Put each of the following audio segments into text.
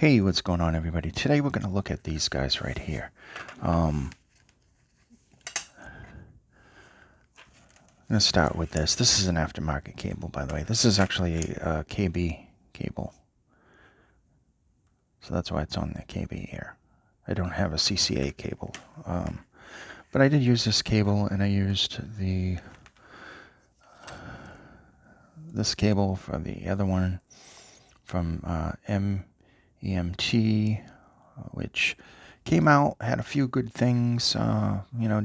Hey, what's going on, everybody? Today we're going to look at these guys right here. I'm going to start with this. This is an aftermarket cable, by the way. This is actually a KB cable. So that's why it's on the KB here. I don't have a Cca cable. But I did use this cable, and I used this cable for the other one from MEMT, which came out, had a few good things,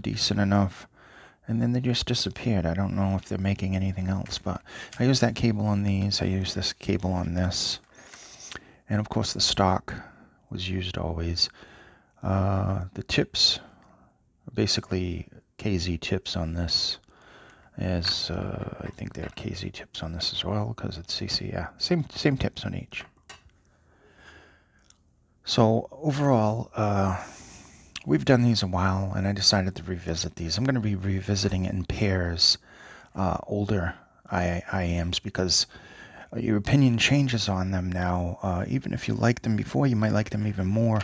decent enough. And then they just disappeared. I don't know if they're making anything else, but I used that cable on these. I used this cable on this. And of course the stock was used always. The tips, basically KZ tips on this, as I think they're KZ tips on this as well, because it's CC, yeah, same tips on each. So overall, we've done these a while, and I decided to revisit these. I'm going to be revisiting in pairs older IAMs because your opinion changes on them now. Even if you liked them before, you might like them even more,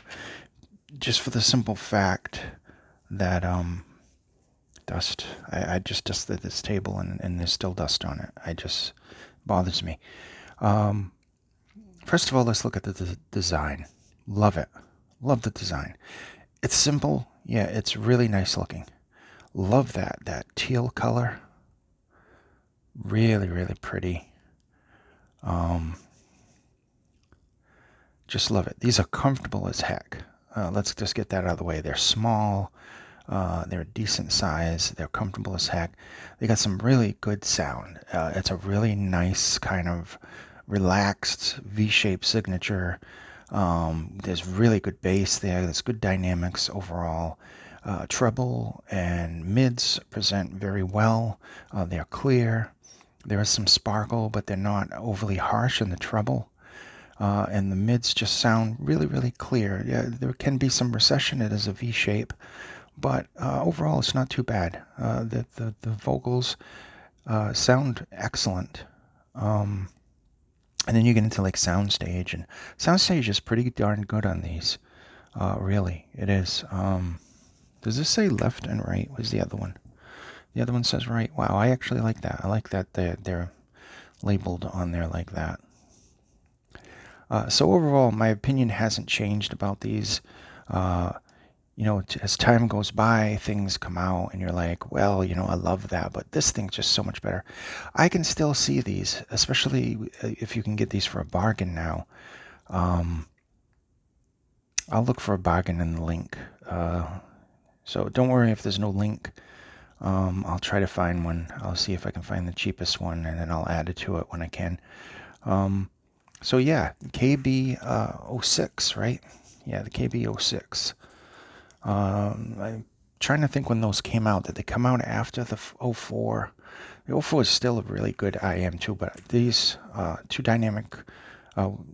just for the simple fact that dust. I just dusted this table, and there's still dust on it. It just bothers me. First of all, let's look at the design. Love it. Love the design. It's simple. Yeah, it's really nice looking. Love that teal color. Really, really pretty. Just love it. These are comfortable as heck. Let's just get that out of the way. They're small. They're a decent size. They're comfortable as heck. They got some really good sound. It's a really nice kind of relaxed V-shaped signature. There's really good bass there. There's good dynamics overall. Treble and mids present very well. They're clear. There is some sparkle, but they're not overly harsh in the treble. And the mids just sound really, really clear. Yeah, there can be some recession. It is a V shape, but overall it's not too bad. The vocals sound excellent. And then you get into like soundstage, and soundstage is pretty darn good on these. Really, it is. Does this say left and right? What's the other one? The other one says right. Wow, I actually like that. I like that they're labeled on there like that. So overall, my opinion hasn't changed about these. As time goes by, things come out, and you're like, well, I love that, but this thing's just so much better. I can still see these, especially if you can get these for a bargain now. I'll look for a bargain in the link. So don't worry if there's no link. I'll try to find one. I'll see if I can find the cheapest one, and then I'll add it to it when I can. So yeah, KB06, right? Yeah, the KB06. I'm trying to think when those came out. Did they come out after the 04? The 04 is still a really good IM too, but these two dynamic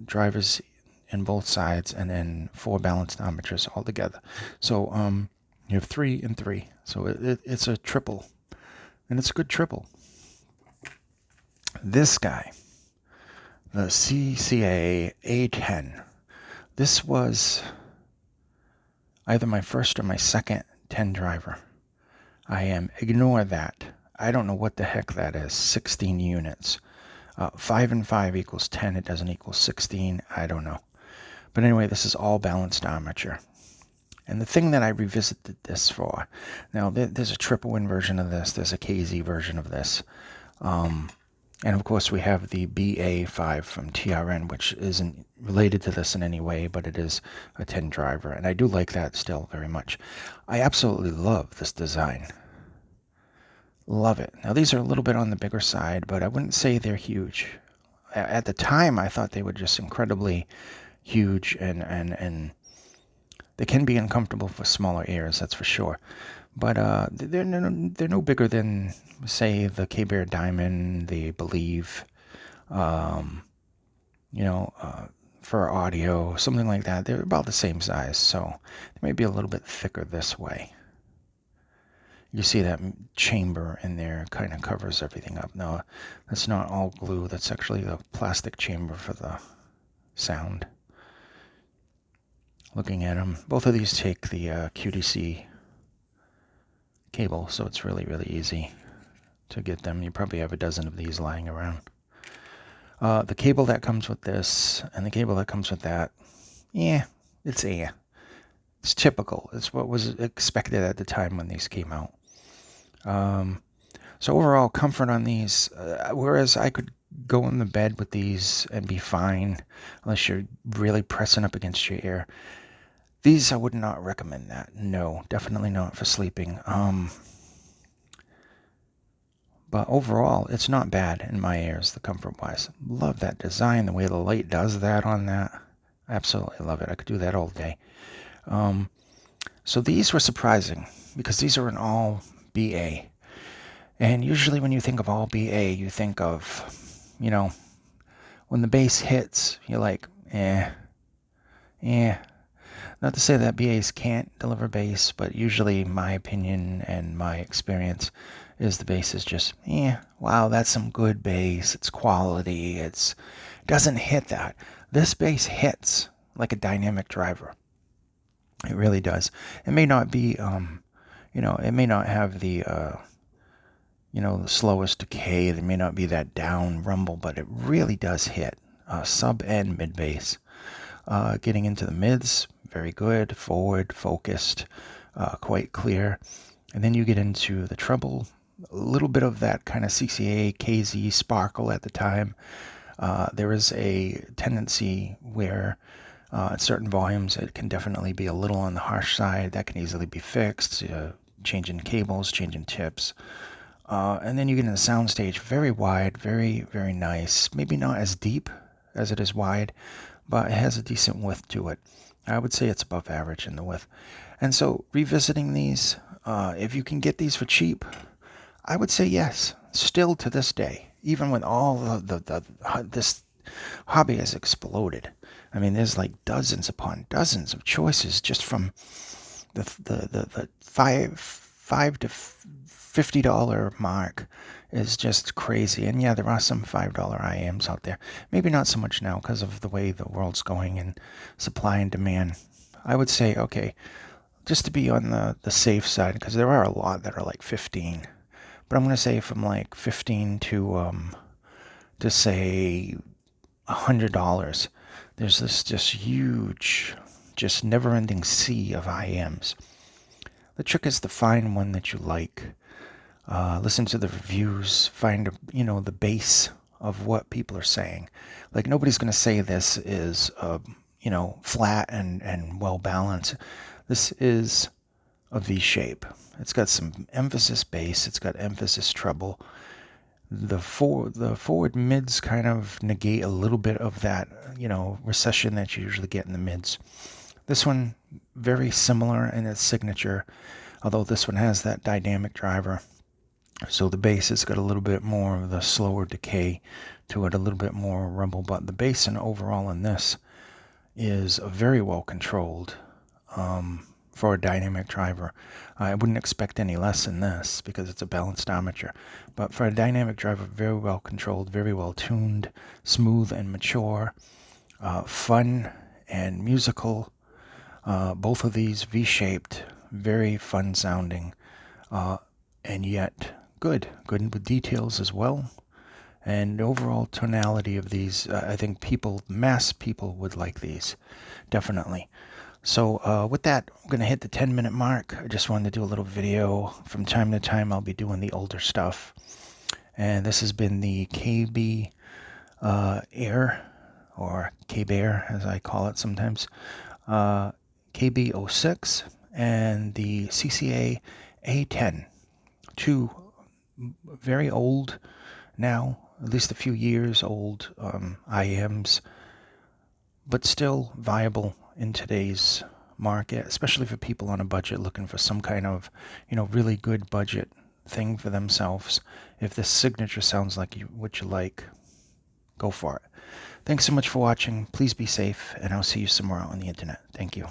drivers in both sides, and then 4 balanced armatures all together. So you have 3 and 3. So it's a triple, and it's a good triple. This guy, the Cca A10. This was either my first or my second 10 driver. Ignore that. I don't know what the heck that is. 16 units. 5 and 5 equals 10. It doesn't equal 16. I don't know. But anyway, this is all balanced armature. And the thing that I revisited this for, now there's a triple win version of this. There's a KZ version of this. And of course we have the BA5 from TRN, which isn't related to this in any way, but it is a 10 driver. And I do like that still very much. I absolutely love this design. Love it. Now these are a little bit on the bigger side, but I wouldn't say they're huge. At the time, I thought they were just incredibly huge, and they can be uncomfortable for smaller ears, that's for sure. But they're no bigger than, say, the K-Bear Diamond, the Believe, for audio, something like that. They're about the same size, so they may be a little bit thicker this way. You see that chamber in there kind of covers everything up. Now, that's not all glue. That's actually the plastic chamber for the sound. looking at them. Both of these take the QDC cable, so it's really, really easy to get them. You probably have a dozen of these lying around. The cable that comes with this and the cable that comes with that, yeah, it's typical. It's what was expected at the time when these came out. So overall, comfort on these, whereas I could go in the bed with these and be fine, unless you're really pressing up against your ear. These, I would not recommend that. No, definitely not for sleeping. But overall, it's not bad in my ears, the comfort-wise. Love that design, the way the light does that on that. Absolutely love it. I could do that all day. So these were surprising because these are an all BA. And usually when you think of all BA, you think of, when the bass hits, you're like, eh. Not to say that BAs can't deliver bass, but usually my opinion and my experience is the bass is just, wow, that's some good bass. It's quality. It doesn't hit that. This bass hits like a dynamic driver. It really does. It may not be, it may not have the, the slowest decay. It may not be that down rumble, but it really does hit sub and mid bass. Getting into the mids, very good, forward, focused, quite clear. And then you get into the treble, a little bit of that kind of Cca KZ sparkle at the time. There is a tendency where at certain volumes it can definitely be a little on the harsh side. That can easily be fixed, changing cables, changing tips. And then you get into the soundstage, very wide, very, very nice. Maybe not as deep as it is wide, but it has a decent width to it. I would say it's above average in the width. And so revisiting these, if you can get these for cheap, I would say yes. Still to this day, even when all this hobby has exploded. I mean, there's like dozens upon dozens of choices just from the $5 to $50 mark is just crazy. And yeah, there are some $5 IMs out there. Maybe not so much now because of the way the world's going and supply and demand. I would say, okay, just to be on the safe side, because there are a lot that are like 15. But I'm going to say from like 15 to say $100. There's this just huge, just never-ending sea of IMs. The trick is to find one that you like. Listen to the reviews, find, the base of what people are saying. Like, nobody's going to say this is, flat and well-balanced. This is a V shape. It's got some emphasis bass. It's got emphasis treble. The forward mids kind of negate a little bit of that, recession that you usually get in the mids. This one, very similar in its signature, although this one has that dynamic driver. So the bass has got a little bit more of the slower decay to it, a little bit more rumble, but the bass and overall in this is very well controlled for a dynamic driver. I wouldn't expect any less in this because it's a balanced armature, but for a dynamic driver, very well controlled, very well tuned, smooth and mature, fun and musical. Both of these V-shaped, very fun sounding, and yet good with details as well. And overall tonality of these, I think mass people would like these, definitely. So with that, I'm going to hit the 10-minute mark. I just wanted to do a little video. From time to time, I'll be doing the older stuff. And this has been the KB Air, or K-Bear, as I call it sometimes. KB06 and the Cca A10. Two very old now, at least a few years old IMs, but still viable in today's market, especially for people on a budget looking for some kind of, really good budget thing for themselves. If this signature sounds like what you like, go for it. Thanks so much for watching. Please be safe, and I'll see you somewhere out on the internet. Thank you.